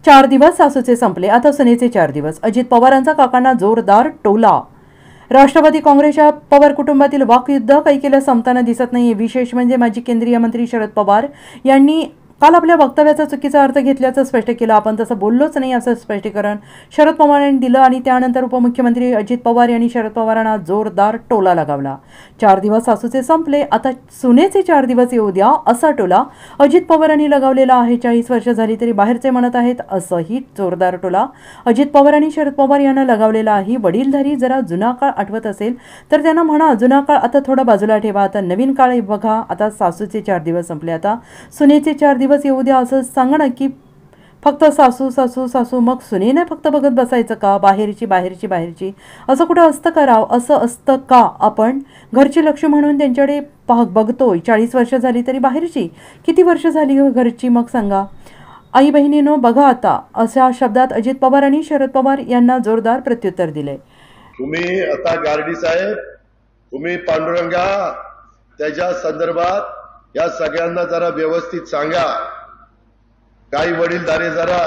4 दिवस सासूचे संपले, आता सुनेचे 4 दिवस. अजित पवारांचा काकांना जोरदार टोला. राष्ट्रवादी काँग्रेसच्या पवार कुटुंबातील वाकयुद्ध काही केलं संपताना दिसत नाही. विशेष म्हणजे माजी केंद्रीय मंत्री शरद पवार यांनी काल आपल्या वक्तव्याचा चुकीचा अर्थ घेतल्याचं स्पष्ट केलं. आपण तसं बोललोच नाही असं स्पष्टीकरण शरद पवारांनी दिलं आणि त्यानंतर उपमुख्यमंत्री अजित पवार यांनी शरद पवारांना जोरदार टोला लगावला. 4 दिवस सासूचे संपले, आता सुनेचे 4 दिवस येऊ द्या असा टोला अजित पवारांनी लगावलेला आहे. 40 वर्ष झाली तरी बाहेरचे म्हणत आहेत असंही जोरदार टोला अजित पवार आणि शरद पवार यांना लगावलेला आहे. वडीलधारी जरा जुना काळ आठवत असेल तर त्यांना म्हणा, जुना काळ आता थोडा बाजूला ठेवा, आता नवीन काळ बघा. आता सासूचे 4 दिवस संपले, आता सुनेचे 4 दिवस येऊ द्या असं सांगणं की फक्त सासू सासू सासू मग सुनेने फक्त बघत बसायचं का? बाहेरची बाहेरची बाहेरची असं कुठं असतं का राव? असं असतं का? आपण घरची लक्ष्मी म्हणून त्यांच्याकडे बघतोय. 40 वर्ष झाली तरी बाहेरची, किती वर्ष झाली घरची मग सांगा? आई बहिणीनो बघा आता, अशा शब्दात अजित पवार आणि शरद पवार यांना जोरदार प्रत्युत्तर दिले. तुम्ही आता गार्डी साहेब, तुम्ही पांडुरंगा त्याच्या संदर्भात या सगळ्यांना जरा व्यवस्थित सांगा. काही वडीलधारे जरा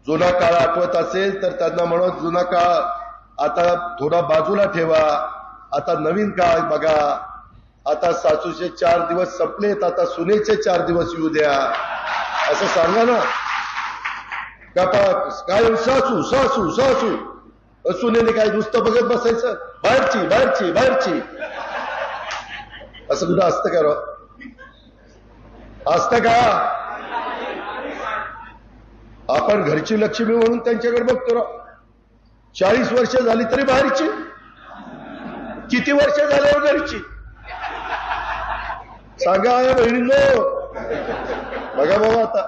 जुना काळ आठवत असेल तर त्यांना म्हणत, जुना काळ आता थोडा बाजूला ठेवा, आता नवीन काळ बघा. आता सासूचे 4 दिवस संपलेत, आता सुनेचे 4 दिवस येऊ द्या असं सांगा ना. काय सासू सासू सासू सुनेने काय नुसतं बघत बसायचं? बाहेरची बाहेरची बाहेरची असं कुठं असतं का? असतं का? आपण घरची लक्ष्मी म्हणून त्यांच्याकडे बघतो. 40 वर्ष झाली तरी बाहेरची, किती वर्ष झाल्यावर घरची सांगा बहिणींनो. बघा बाबा, आता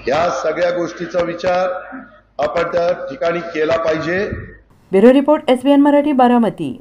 या सगळ्या गोष्टीचा विचार आपण त्या ठिकाणी केला पाहिजे. Bureau report, SBN Marathi, Baramati.